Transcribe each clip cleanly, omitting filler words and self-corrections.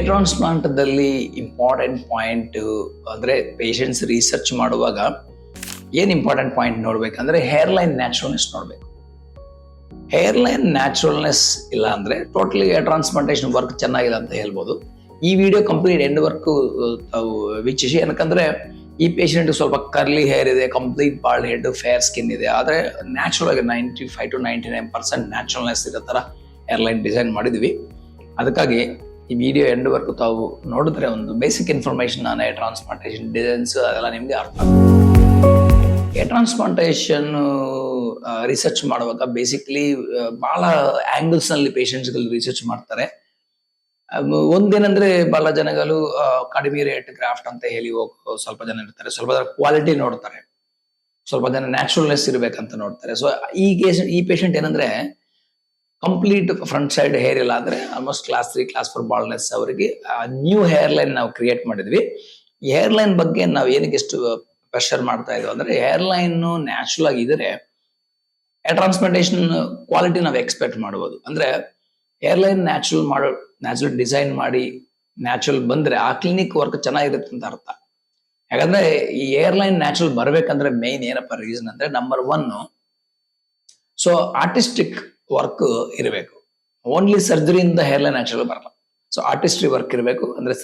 ಟ್ರಾನ್ಸ್ಪ್ಲಾಂಟದಲ್ಲಿ important point ಅಂದ್ರೆ patients research ಮಾಡುವಾಗ ಏನ್ ಇಂಪಾರ್ಟೆಂಟ್ ಪಾಯಿಂಟ್ ನೋಡ್ಬೇಕಂದ್ರೆ ಹೇರ್ ಲೈನ್ ನ್ಯಾಚುರಲ್ನೆಸ್ ನೋಡ್ಬೇಕು. ಹೇರ್ ಲೈನ್ ನ್ಯಾಚುರಲ್ನೆಸ್ ಇಲ್ಲ ಅಂದ್ರೆ ಟೋಟಲಿ ಟ್ರಾನ್ಸ್ಪ್ಲಾಂಟೇಶನ್ ವರ್ಕ್ ಚೆನ್ನಾಗಿಲ್ಲ ಅಂತ ಹೇಳ್ಬೋದು. ಈ ವಿಡಿಯೋ ಕಂಪ್ಲೀಟ್ ಎಂಡ್ ವರ್ಕ್ ವೀಕ್ಷಿಸಿ. ಏನಕ್ಕಂದ್ರೆ ಈ ಪೇಷಂಟ್ ಸ್ವಲ್ಪ ಕರ್ಲಿ ಹೇರ್ ಇದೆ, complete bald head, fair skin ಇದೆ. ಆದ್ರೆ ನ್ಯಾಚುರಲ್ ಆಗಿ 95 to 99% ನ್ಯಾಚುರಲ್ನೆಸ್ ಇರೋ ತರ ಹೇರ್ ಲೈನ್ ಡಿಸೈನ್ ಮಾಡಿದ್ವಿ. ಅದಕ್ಕಾಗಿ ಈ ವಿಡಿಯೋ ಎಂಡ್ ವರ್ಕ್ ತಾವು ನೋಡಿದ್ರೆ ಒಂದು ಬೇಸಿಕ್ ಇನ್ಫಾರ್ಮೇಶನ್ ನಾನು ಹೇರ್ ಟ್ರಾನ್ಸ್ಪ್ಲಾಂಟೇಶನ್ ಡಿಸೈನ್ಸ್ ಅದೆಲ್ಲ ನಿಮ್ಗೆ ಅರ್ಥ ಆಗುತ್ತೆ. ಹೇರ್ ಟ್ರಾನ್ಸ್ಪ್ಲಾಂಟೇಶನ್ ರಿಸರ್ಚ್ ಮಾಡುವಾಗ ಬೇಸಿಕ್ಲಿ ಬಹಳ ಆಂಗಲ್ಸ್ ನಲ್ಲಿ ಪೇಷಂಟ್ಸ್ ಗಳು ರಿಸರ್ಚ್ ಮಾಡ್ತಾರೆ. ಒಂದೇನಂದ್ರೆ ಬಹಳ ಜನಗಳು ಕಡಿಮೆ ರೇಟ್ ಗ್ರಾಫ್ಟ್ ಅಂತ ಹೇಳಿ ಸ್ವಲ್ಪ ಜನ ಇರ್ತಾರೆ, ಸ್ವಲ್ಪ ಜನ ಕ್ವಾಲಿಟಿ ನೋಡ್ತಾರೆ, ಸ್ವಲ್ಪ ಜನ ನ್ಯಾಚುರಲ್ನೆಸ್ ಇರ್ಬೇಕಂತ ನೋಡ್ತಾರೆ. ಸೊ ಈ ಪೇಷಂಟ್ ಏನಂದ್ರೆ ಕಂಪ್ಲೀಟ್ ಫ್ರಂಟ್ ಸೈಡ್ ಹೇರ್ ಇಲ್ಲ ಅಂದ್ರೆ ಆಲ್ಮೋಸ್ಟ್ ಕ್ಲಾಸ್ 3 ಕ್ಲಾಸ್ 4 ಬಾಲ್ಡ್ನೆಸ್ ಅವರಿಗೆ ನ್ಯೂ ಹೇರ್ ಲೈನ್ ನಾವು ಕ್ರಿಯೇಟ್ ಮಾಡಿದ್ವಿ. ಈ ಹೇರ್ ಲೈನ್ ಬಗ್ಗೆ ನಾವು ಏನಕ್ಕೆ ಎಷ್ಟು ಪ್ರೆಷರ್ ಮಾಡ್ತಾ ಇದ್ವಿ ಅಂದ್ರೆ ಹೇರ್ ಲೈನ್ ನ್ಯಾಚುರಲ್ ಆಗಿ ಇದ್ರೆ ಹೇರ್ ಟ್ರಾನ್ಸ್ಪ್ಲಾಂಟೇಶನ್ ಕ್ವಾಲಿಟಿ ನಾವು ಎಕ್ಸ್ಪೆಕ್ಟ್ ಮಾಡಬಹುದು. ಅಂದ್ರೆ ಹೇರ್ ಲೈನ್ ನ್ಯಾಚುರಲ್ ಡಿಸೈನ್ ಮಾಡಿ ನ್ಯಾಚುರಲ್ ಬಂದ್ರೆ ಆ ಕ್ಲಿನಿಕ್ ವರ್ಕ್ ಚೆನ್ನಾಗಿರುತ್ತೆ ಅಂತ ಅರ್ಥ. ಯಾಕಂದ್ರೆ ಈ ಹೇರ್ ಲೈನ್ ನ್ಯಾಚುರಲ್ ಬರ್ಬೇಕಂದ್ರೆ ಮೇನ್ ಏನಪ್ಪ ರೀಸನ್ ಅಂದ್ರೆ ನಂಬರ್ 1 ಸೊ ಆರ್ಟಿಸ್ಟಿಕ್ ವರ್ಕ್ ಇರಬೇಕು. ಓನ್ಲಿ ಸರ್ಜರಿಯಿಂದ ಹೇರ್ ಲೈನ್ ನ್ಯಾಚುರಲ್ ಬರಲ್ಲ. ಸೊ ಆರ್ಟಿಸ್ಟ್ರಿ ವರ್ಕ್ ಇರಬೇಕು. ಅಂದ್ರೆ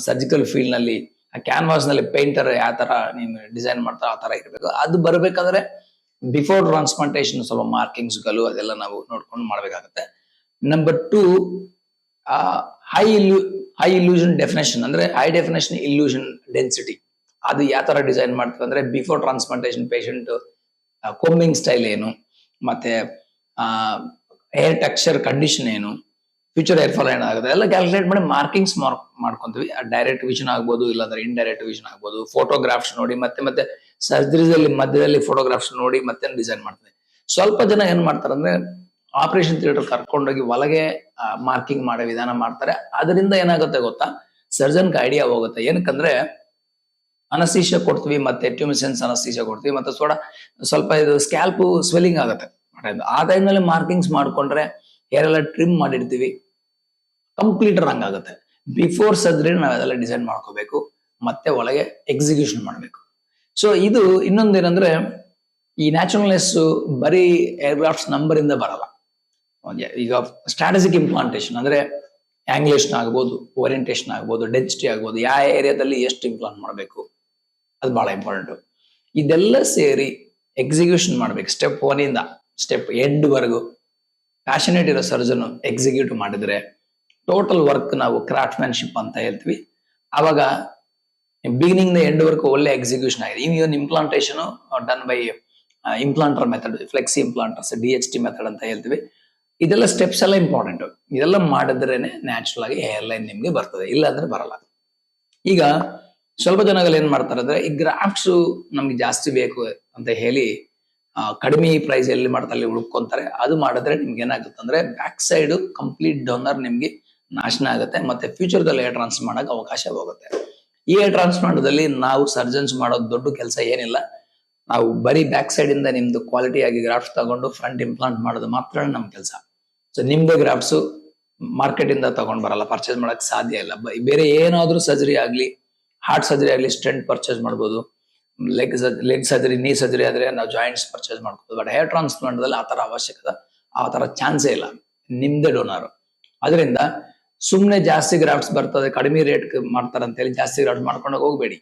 ಸರ್ಜಿಕಲ್ ಫೀಲ್ಡ್ ನಲ್ಲಿ ಕ್ಯಾನ್ವಾಸ್ ನಲ್ಲಿ ಪೇಂಟರ್ ಯಾವ ತರ ನೀನು ಡಿಸೈನ್ ಮಾಡ್ತಾರೋ ಆ ತರ ಇರಬೇಕು. ಅದು ಬರ್ಬೇಕಾದ್ರೆ ಬಿಫೋರ್ ಟ್ರಾನ್ಸ್ಪ್ಲಾಂಟೇಶನ್ ಸ್ವಲ್ಪ ಮಾರ್ಕಿಂಗ್ಸ್ ಗಳು ಅದೆಲ್ಲ ನಾವು ನೋಡ್ಕೊಂಡು ಮಾಡ್ಬೇಕಾಗತ್ತೆ. ನಂಬರ್ 2 ಹೈ ಇಲ್ಯೂಷನ್ ಡೆಫಿನೇಷನ್ ಅಂದ್ರೆ ಹೈ ಡೆಫಿನೇಷನ್ ಇಲ್ಯೂಷನ್ ಡೆನ್ಸಿಟಿ. ಅದು ಯಾವ ತರ ಡಿಸೈನ್ ಮಾಡ್ತೀವಿ ಅಂದ್ರೆ before transplantation patient combing style ಏನು, ಮತ್ತೆ ಹೇರ್ ಟೆಕ್ಸ್ಚರ್ ಕಂಡೀಷನ್ ಏನು, ಫ್ಯೂಚರ್ ಹೇರ್ ಫಾಲ್ ಏನಾಗುತ್ತೆ ಎಲ್ಲ ಕ್ಯಾಲ್ಕುಲೇಟ್ ಮಾಡಿ ಮಾರ್ಕಿಂಗ್ಸ್ ಮಾಡ್ಕೊಂತೀವಿ. ಡೈರೆಕ್ಟ್ ವಿಷನ್ ಆಗ್ಬೋದು, ಇಲ್ಲಾಂದ್ರೆ ಇಂಡೈರೆಕ್ಟ್ ವಿಷನ್ ಆಗ್ಬೋದು. ಫೋಟೋಗ್ರಾಫ್ಸ್ ನೋಡಿ ಮತ್ತೆ ಸರ್ಜರಿದಲ್ಲಿ ಮಧ್ಯದಲ್ಲಿ ಫೋಟೋಗ್ರಾಫ್ಸ್ ನೋಡಿ ಮತ್ತೆ ಡಿಸೈನ್ ಮಾಡ್ತೀವಿ. ಸ್ವಲ್ಪ ಜನ ಏನ್ ಮಾಡ್ತಾರೆ ಅಂದ್ರೆ ಆಪರೇಷನ್ ಥಿಯೇಟರ್ ಕರ್ಕೊಂಡೋಗಿ ಒಳಗೆ ಮಾರ್ಕಿಂಗ್ ಮಾಡೋ ವಿಧಾನ ಮಾಡ್ತಾರೆ. ಅದರಿಂದ ಏನಾಗುತ್ತೆ ಗೊತ್ತಾ, ಸರ್ಜನ್ಗೆ ಐಡಿಯಾ ಹೋಗುತ್ತೆ. ಏನಕ್ಕಂದ್ರೆ ಅನಸ್ತೀಶಿಯಾ ಕೊಡ್ತೀವಿ, ಮತ್ತೆ ಟ್ಯೂಮಿಸೆನ್ಸ್ ಅನಸ್ತೀಶಿಯಾ ಕೊಡ್ತೀವಿ, ಮತ್ತೆ ಸ್ವಲ್ಪ ಇದು ಸ್ಕ್ಯಾಲ್ಪ್ ಸ್ವೆಲ್ಲಿಂಗ್ ಆಗುತ್ತೆ. ಆ ಟೈಮ್ನಲ್ಲಿ ಮಾರ್ಕಿಂಗ್ಸ್ ಮಾಡ್ಕೊಂಡ್ರೆ ಹೇರ್ ಎಲ್ಲ ಟ್ರಿಮ್ ಮಾಡಿರ್ತೀವಿ, ಕಂಪ್ಲೀಟ್ ರಾಂಗ್ ಆಗುತ್ತೆ. ಬಿಫೋರ್ ಸರ್ಜರಿ ನಾವೆಲ್ಲ ಡಿಸೈನ್ ಮಾಡ್ಕೋಬೇಕು, ಮತ್ತೆ ಒಳಗೆ ಎಕ್ಸಿಕ್ಯೂಷನ್ ಮಾಡಬೇಕು. ಸೊ ಇದು ಇನ್ನೊಂದೇನಂದ್ರೆ ಈ ನ್ಯಾಚುರಲ್ನೆಸ್ ಬರೀ ಹೇರ್ ಗ್ರಾಫ್ಟ್ಸ್ ನಂಬರ್ ಇಂದ ಬರಲ್ಲ. ಈಗ ಸ್ಟ್ರಾಟಜಿಕ್ ಇಂಪ್ಲಾಂಟೇಶನ್ ಅಂದ್ರೆ ಆಂಗ್ಲೇಷನ್ ಆಗ್ಬೋದು, ಓರಿಯಂಟೇಷನ್ ಆಗ್ಬೋದು, ಡೆನ್ಸಿಟಿ ಆಗ್ಬೋದು, ಯಾವ ಏರಿಯಾದಲ್ಲಿ ಎಷ್ಟು ಇಂಪ್ಲಾಂಟ್ ಮಾಡಬೇಕು ಅದು ಬಹಳ ಇಂಪಾರ್ಟೆಂಟ್. ಇದೆಲ್ಲ ಸೇರಿ ಎಕ್ಸಿಕ್ಯೂಷನ್ ಮಾಡ್ಬೇಕು. ಸ್ಟೆಪ್ 1 ಇಂದ ಸ್ಟೆಪ್ ಎಂಡ್ ವರೆಗೂ ಪ್ಯಾಷನೇಟ್ ಇರೋ ಸರ್ಜನ್ ಎಕ್ಸಿಕ್ಯೂಟ್ ಮಾಡಿದ್ರೆ ಟೋಟಲ್ ವರ್ಕ್ ನಾವು ಕ್ರಾಫ್ಟ್ಮ್ಯಾನ್ಶಿಪ್ ಅಂತ ಹೇಳ್ತೀವಿ. ಆವಾಗ ಬಿಗಿನಿಂಗ್ ಎಂಡ್ ವರ್ಕ್ ಒಳ್ಳೆ ಎಕ್ಸಿಕ್ಯೂಷನ್ ಆಗಿದೆ. Even implantation done by implanter method, flexi implanters, DHT method ಅಂತ ಹೇಳ್ತೀವಿ. ಇದೆಲ್ಲ ಸ್ಟೆಪ್ಸ್ ಎಲ್ಲ ಇಂಪಾರ್ಟೆಂಟ್. ಇದೆಲ್ಲ ಮಾಡಿದ್ರೇನೆ ನ್ಯಾಚುರಲ್ ಆಗಿ ಹೇರ್ ಲೈನ್ ನಿಮ್ಗೆ ಬರ್ತದೆ, ಇಲ್ಲ ಅಂದ್ರೆ ಬರಲ್ಲ. ಈಗ ಸ್ವಲ್ಪ ಜನಗಳು ಏನ್ ಮಾಡ್ತಾರೆ ಅಂದ್ರೆ ಈ ಗ್ರಾಫ್ಟ್ಸ್ ನಮ್ಗೆ ಜಾಸ್ತಿ ಬೇಕು ಅಂತ ಹೇಳಿ ಕಡಿಮೆ ಪ್ರೈಸ್ ಎಲ್ಲಿ ಮಾಡ್ತಾರೆ ಅಲ್ಲಿ ಹುಡುಕೊಂತಾರೆ. ಅದು ಮಾಡಿದ್ರೆ ನಿಮ್ಗೆ ಏನಾಗುತ್ತೆ ಅಂದ್ರೆ ಬ್ಯಾಕ್ ಸೈಡ್ ಕಂಪ್ಲೀಟ್ ಡೋನರ್ ನಿಮ್ಗೆ ನಾಶನ ಆಗುತ್ತೆ, ಮತ್ತೆ ಫ್ಯೂಚರ್ದಲ್ಲಿ ಹೇರ್ ಟ್ರಾನ್ಸ್ ಮಾಡಕ್ ಅವಕಾಶ ಹೋಗುತ್ತೆ. ಈ ಹೇರ್ ಟ್ರಾನ್ಸ್ಪ್ಲಾಂಟದಲ್ಲಿ ನಾವು ಸರ್ಜನ್ಸ್ ಮಾಡೋದು ದೊಡ್ಡ ಕೆಲಸ ಏನಿಲ್ಲ. ನಾವು ಬರೀ ಬ್ಯಾಕ್ ಸೈಡ್ ಇಂದ ನಿಮ್ದು ಕ್ವಾಲಿಟಿ ಆಗಿ ಗ್ರಾಫ್ಟ್ಸ್ ತಗೊಂಡು ಫ್ರಂಟ್ ಇಂಪ್ಲಾಂಟ್ ಮಾಡೋದು ಮಾತ್ರ ನಮ್ ಕೆಲಸ. ಸೊ ನಿಮ್ದು ಗ್ರಾಫ್ಟ್ಸ್ ಮಾರ್ಕೆಟ್ ಇಂದ ತಗೊಂಡ್ ಬರಲ್ಲ, ಪರ್ಚೇಸ್ ಮಾಡಕ್ ಸಾಧ್ಯ ಇಲ್ಲ. ಬೇರೆ ಏನಾದ್ರೂ ಸರ್ಜರಿ ಆಗ್ಲಿ, ಹಾರ್ಟ್ ಸರ್ಜರಿ ಆಗ್ಲಿ ಸ್ಟೆಂಟ್ ಪರ್ಚೇಸ್ ಮಾಡ್ಬೋದು, ಲೆಗ್ ಸರ್ಜರಿ, ನೀ ಸರ್ಜರಿ ಆದ್ರೆ ನಾವು ಜಾಯಿಂಟ್ಸ್ ಪರ್ಚೇಸ್ ಮಾಡ್ಬೋದು. ಬಟ್ ಹೇರ್ ಟ್ರಾನ್ಸ್ಪ್ಲಾಂಟ್ ಆತರ ಅವಶ್ಯಕತೆ, ಆ ತರ ಚಾನ್ಸೇ ಇಲ್ಲ. ನಿಮ್ದೇ ಡೋನರ್. ಅದರಿಂದ ಸುಮ್ನೆ ಜಾಸ್ತಿ ಗ್ರಾಫ್ಟ್ಸ್ ಬರ್ತದೆ, ಕಡಿಮೆ ರೇಟ್ ಮಾಡ್ತಾರೆ ಅಂತ ಹೇಳಿ ಜಾಸ್ತಿ ಗ್ರಾಫ್ಟ್ಸ್ ಮಾಡ್ಕೊಂಡು ಹೋಗ್ಬೇಡಿ.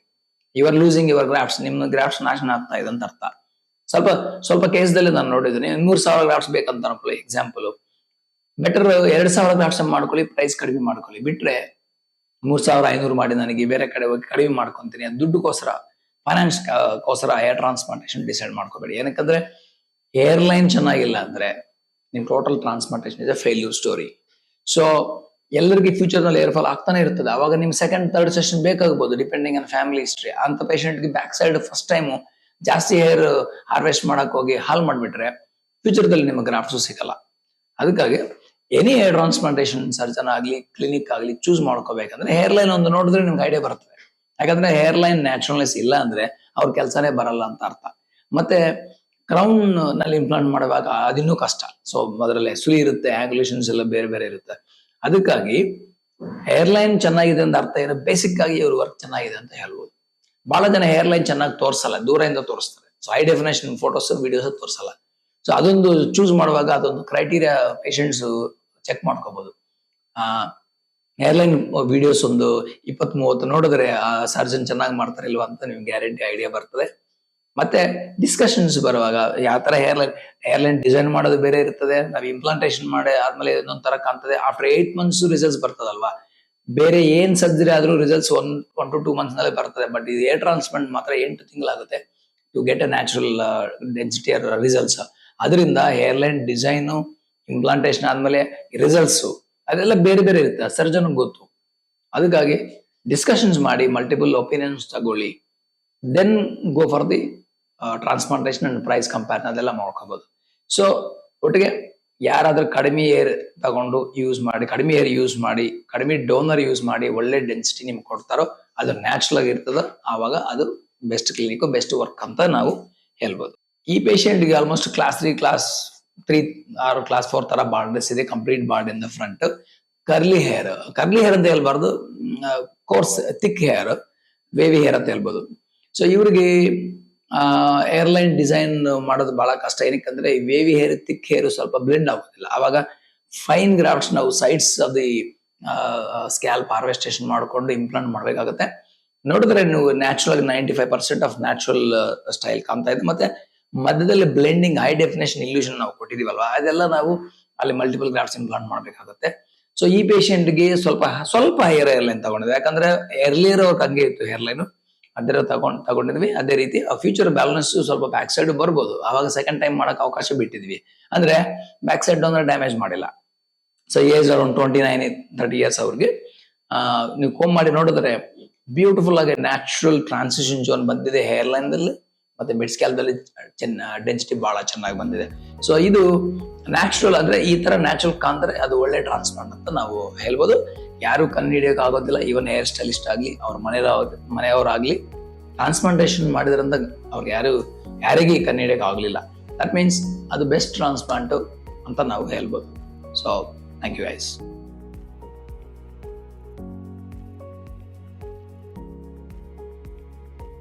Your losing your grafts. ನಿಮ್ ಗ್ರಾಫ್ಟ್ಸ್ ನಾಶನ ಆಗ್ತಾ ಇದೆ ಅಂತ ಅರ್ಥ. ಸ್ವಲ್ಪ ಕೇಸ್ದಲ್ಲಿ ನಾನು ನೋಡಿದ್ದೀನಿ, 3,000 ಗ್ರಾಫ್ಟ್ಸ್ ಬೇಕಂತ ಅನ್ಕೊಳ್ಳಿ ಎಕ್ಸಾಂಪಲ್. ಬೆಟರ್ 2,000 ಗ್ರಾಫ್ಟ್ಸ್ ಮಾಡ್ಕೊಳ್ಳಿ, ಪ್ರೈಸ್ ಕಡಿಮೆ ಮಾಡ್ಕೊಳ್ಳಿ. ಬಿಟ್ರೆ 3,500 ಮಾಡಿ ನನಗೆ ಬೇರೆ ಕಡೆ ಹೋಗಿ ಕಡಿಮೆ ಮಾಡ್ಕೊಂತೀನಿ, ದುಡ್ಡುಗೋಸ್ಕರ, ಫೈನಾನ್ಸ್ ಗೋಸ್ಕರ ಹೇರ್ ಟ್ರಾನ್ಸ್ಪ್ಲಾಂಟೇಶನ್ ಡಿಸೈಡ್ ಮಾಡ್ಕೋಬೇಡಿ. ಏನಕ್ಕಂದ್ರೆ ಹೇರ್ ಲೈನ್ ಚೆನ್ನಾಗಿಲ್ಲ ಅಂದ್ರೆ ನಿಮ್ total transplantation is a failure story. So ಎಲ್ಲರಿಗೂ ಫ್ಯೂಚರ್ ನಲ್ಲಿ ಹೇರ್ ಫಾಲ್ ಆಗ್ತಾನೆ ಇರ್ತದೆ. ಅವಾಗ ನಿಮ್ ಸೆಕೆಂಡ್ ಥರ್ಡ್ ಸೆಷನ್ ಬೇಕಾಗಬಹುದು, ಡಿಪೆಂಡಿಂಗ್ ಆನ್ ಫ್ಯಾಮಿಲಿ ಹಿಸ್ಟ್ರಿ. ಅಂತ ಪೇಷಂಟ್ಗೆ ಬ್ಯಾಕ್ ಸೈಡ್ ಫಸ್ಟ್ ಟೈಮ್ ಜಾಸ್ತಿ ಹೇರ್ ಹಾರ್ವೆಸ್ಟ್ ಮಾಡಕ್ ಹೋಗಿ ಹಾಲ್ ಮಾಡ್ಬಿಟ್ರೆ ಫ್ಯೂಚರ್ದಲ್ಲಿ ನಿಮ್ಗೆ ಗ್ರಾಫ್ಟ್ಸ್ ಸಿಗಲ್ಲ. ಅದಕ್ಕಾಗಿ ಎನಿ ಹೇರ್ ಟ್ರಾನ್ಸ್ಪ್ಲಾಂಟೇಶನ್ ಸರ್ಜನ್ ಆಗ್ಲಿ, ಕ್ಲಿನಿಕ್ ಆಗ್ಲಿ ಚೂಸ್ ಮಾಡ್ಕೋಬೇಕಂದ್ರೆ ಹೇರ್ ಲೈನ್ ಒಂದು ನೋಡಿದ್ರೆ ನಿಮ್ಗೆ ಐಡಿಯಾ ಬರ್ತದೆ. ಯಾಕಂದ್ರೆ ಹೇರ್ ಲೈನ್ ನ್ಯಾಚುರಲ್ನೆಸ್ ಇಲ್ಲ ಅಂದ್ರೆ ಅವ್ರ ಕೆಲಸನೇ ಬರಲ್ಲ ಅಂತ ಅರ್ಥ. ಮತ್ತೆ ಕ್ರೌನ್ ನಲ್ಲಿ ಇಂಪ್ಲಾಂಟ್ ಮಾಡುವಾಗ ಅದಿನ್ನೂ ಕಷ್ಟ. ಸೊ ಅದರಲ್ಲಿ ಸುಳಿ ಇರುತ್ತೆ, ಆಂಗ್ಯುಲೇಷನ್ಸ್ ಎಲ್ಲ ಬೇರೆ ಬೇರೆ ಇರುತ್ತೆ. ಅದಕ್ಕಾಗಿ ಹೇರ್ ಲೈನ್ ಚೆನ್ನಾಗಿದೆ ಅಂತ ಅರ್ಥ ಏನು, ಬೇಸಿಕ್ ಆಗಿ ಇವ್ರ ವರ್ಕ್ ಚೆನ್ನಾಗಿದೆ ಅಂತ ಹೇಳ್ಬೋದು. ಬಹಳ ಜನ ಹೇರ್ ಲೈನ್ ಚೆನ್ನಾಗಿ ತೋರಿಸಲ್ಲ, ದೂರದಿಂದ ತೋರಿಸ್ತಾರೆ. So high definition photos videos ತೋರಿಸಲ್ಲ. ಸೊ ಅದೊಂದು ಚೂಸ್ ಮಾಡುವಾಗ ಅದೊಂದು ಕ್ರೈಟೀರಿಯಾ ಪೇಷಂಟ್ಸ್ ಚೆಕ್ ಮಾಡ್ಕೋಬಹುದು. ಏರ್ಲೈನ್ ವಿಡಿಯೋಸ್ ಒಂದು 20-30 ನೋಡಿದ್ರೆ ಆ ಸರ್ಜನ್ ಚೆನ್ನಾಗಿ ಮಾಡ್ತಾರೆ ಇಲ್ವಾ ಅಂತ ನಿಮ್ಗೆ ಗ್ಯಾರಂಟಿ ಐಡಿಯಾ ಬರ್ತದೆ. ಮತ್ತೆ ಡಿಸ್ಕಷನ್ಸ್ ಬರುವಾಗ ಯಾವ ತರ ಹೇರ್ಲೈನ್ ಡಿಸೈನ್ ಮಾಡೋದು ಬೇರೆ ಇರ್ತದೆ, ನಾವು ಇಂಪ್ಲಾಂಟೇಶನ್ ಮಾಡಿ ಆದ್ಮೇಲೆ ಇನ್ನೊಂದ್ ತರ ಕಾಣ್ತದೆ. ಆಫ್ಟರ್ 8 months ರಿಸಲ್ಟ್ಸ್ ಬರ್ತದಲ್ವಾ. ಬೇರೆ ಏನ್ ಸರ್ಜರಿ ಆದ್ರೂ ರಿಸಲ್ಟ್ಸ್ 1 to 2 months ನಲ್ಲಿ ಬರ್ತದೆ. ಬಟ್ ಇದು ಏರ್ ಟ್ರಾನ್ಸ್ಪ್ಲಾಂಟ್ ಮಾತ್ರ 8 ತಿಂಗಳಾಗುತ್ತೆ to get a natural density results. ಅದರಿಂದ ಹೇರ್ಲೈನ್ ಡಿಸೈನು ಇಂಪ್ಲಾಂಟೇಶನ್ ಆದ್ಮೇಲೆ ರಿಸಲ್ಟ್ಸ್ ಅದೆಲ್ಲ ಬೇರೆ ಬೇರೆ ಇರುತ್ತೆ, ಸರ್ಜನ್ ಗೊತ್ತು. ಅದಕ್ಕಾಗಿ ಡಿಸ್ಕಷನ್ಸ್ ಮಾಡಿ ಮಲ್ಟಿಪಲ್ ಒಪಿನಿಯನ್ಸ್ ತಗೊಳ್ಳಿ, then go for the transplantation and price compare ಅದೆಲ್ಲ ಮಾಡ್ಕೋಬಹುದು. ಸೊ ಒಟ್ಟಿಗೆ ಯಾರಾದ್ರೂ ಕಡಿಮೆ ಏರ್ ತಗೊಂಡು ಯೂಸ್ ಮಾಡಿ, ಕಡಿಮೆ ಏರ್ ಯೂಸ್ ಮಾಡಿ, ಕಡಿಮೆ ಡೋನರ್ ಯೂಸ್ ಮಾಡಿ ಒಳ್ಳೆ ಡೆನ್ಸಿಟಿ ನಿಮ್ಗೆ ಕೊಡ್ತಾರೋ ಅದು ನ್ಯಾಚುರಲ್ ಆಗಿ ಇರ್ತದ, ಆವಾಗ ಅದು ಬೆಸ್ಟ್ ಕ್ಲಿನಿಕ್ ಬೆಸ್ಟ್ ವರ್ಕ್ ಅಂತ ನಾವು ಹೇಳ್ಬೋದು. ಈ ಪೇಷಂಟ್ಗೆ almost class 3, class 3 or class 4 ತರ ಬಾರ್ಡರ್ಸ್ ಇದೆ, complete beard in the front. Curly hair ಅಂತ ಹೇಳ್ಬಾರ್ದು, coarse thick hair, wavy hair ಅಂತ ಹೇಳ್ಬೋದು. ಸೊ ಇವ್ರಿಗೆ ಏರ್ಲೈನ್ ಡಿಸೈನ್ ಮಾಡೋದು ಬಹಳ ಕಷ್ಟ. ಏನಕ್ಕಂದ್ರೆ ವೇವಿ ಹೇರ್ ಥಿಕ್ ಹೇರ್ ಸ್ವಲ್ಪ ಬ್ಲೆಂಡ್ ಆಗೋದಿಲ್ಲ. ಅವಾಗ ಫೈನ್ ಗ್ರಾಫ್ಟ್ಸ್ ನಾವು sides of the scalp harvestation ಮಾಡ್ಕೊಂಡು ಇಂಪ್ಲಾಂಟ್ ಮಾಡ್ಬೇಕಾಗತ್ತೆ. ನೋಡಿದ್ರೆ ನೀವು ನ್ಯಾಚುರಲ್ 95% ಆಫ್ ನ್ಯಾಚುರಲ್ ಸ್ಟೈಲ್ ಕಾಣ್ತಾ ಇದೆ. ಮತ್ತೆ ಮಧ್ಯದಲ್ಲಿ ಬ್ಲೆಂಡಿಂಗ್ ಹೈ ಡೆಫಿನೇಷನ್ ಇಲ್ಯೂಷನ್ ನಾವು ಕೊಟ್ಟಿದೀವಲ್ವಾ, ಅದೆಲ್ಲ ನಾವು ಅಲ್ಲಿ ಮಲ್ಟಿಪಲ್ ಗ್ರಾಫ್ಟ್ಸ್ ಇಂಪ್ಲಾಂಟ್ ಮಾಡ್ಬೇಕಾಗುತ್ತೆ. ಸೊ ಈ ಪೇಷಂಟ್ಗೆ ಸ್ವಲ್ಪ ಹೇರ್ಲೈನ್ ತಗೊಂಡಿದ್ವಿ, ಯಾಕಂದ್ರೆ ಎರ್ಲಿಯರ್ ಅವ್ರಿಗೆ ಹಂಗೆ ಇತ್ತು ಹೇರ್ಲೈನ್, ಅದೇ ತಗೊಂಡಿದ್ವಿ. ಅದೇ ರೀತಿ ಫ್ಯೂಚರ್ ಬ್ಯಾಲೆನ್ಸ್ ಸ್ವಲ್ಪ ಬ್ಯಾಕ್ ಸೈಡ್ ಬರ್ಬೋದು, ಅವಾಗ ಸೆಕೆಂಡ್ ಟೈಮ್ ಮಾಡಕ್ ಅವಕಾಶ ಬಿಟ್ಟಿದ್ವಿ. ಅಂದ್ರೆ ಬ್ಯಾಕ್ ಸೈಡ್ ಡೋನರ್ ಡ್ಯಾಮೇಜ್ ಮಾಡಿಲ್ಲ. ಸೊ ಏಜ್ ಅರೌಂಡ್ 29-30 ಇಯರ್ಸ್ ಅವ್ರಿಗೆ ನೀವು ಕೋಮ್ ಮಾಡಿ ನೋಡಿದ್ರೆ ಬ್ಯೂಟಿಫುಲ್ ಆಗಿ ನ್ಯಾಚುರಲ್ ಟ್ರಾನ್ಸಿಷನ್ ಜೋನ್ ಬಂದಿದೆ ಹೇರ್ಲೈನ್ ದಲ್ಲಿ, ಮತ್ತೆ ಮಿಡ್ ಸ್ಕ್ಯಾಲ್ಪ್ ಡೆನ್ಸಿಟಿ ಬಹಳ ಚೆನ್ನಾಗಿ ಬಂದಿದೆ. ಸೊ ಇದು ನ್ಯಾಚುರಲ್, ಅಂದ್ರೆ ಈ ತರ ನ್ಯಾಚುರಲ್ ಕಾಂತಾರೆ ಅದು ಒಳ್ಳೆ ಟ್ರಾನ್ಸ್ಪ್ಲಾಂಟ್ ಅಂತ ನಾವು ಹೇಳ್ಬೋದು. ಯಾರು ಕಣ್ಣು ಹಿಡಿಯೋಕೆ ಆಗೋದಿಲ್ಲ, ಇವನ್ ಹೇರ್ ಸ್ಟೈಲಿಸ್ಟ್ ಆಗ್ಲಿ ಅವ್ರ ಮನೆಯವರಾಗ್ಲಿ ಟ್ರಾನ್ಸ್ಪ್ಲಾಂಟೇಶನ್ ಮಾಡಿದ್ರಂತ ಅವ್ರಿಗೆ ಯಾರಿಗೆ ಕಣ್ಣು ಹಿಡಿಯೋಕೆ ಆಗ್ಲಿಲ್ಲ. ದಟ್ ಮೀನ್ಸ್ ಅದು ಬೆಸ್ಟ್ ಟ್ರಾನ್ಸ್ಪ್ಲಾಂಟ್ ಅಂತ ನಾವು ಹೇಳ್ಬೋದು. So thank you guys.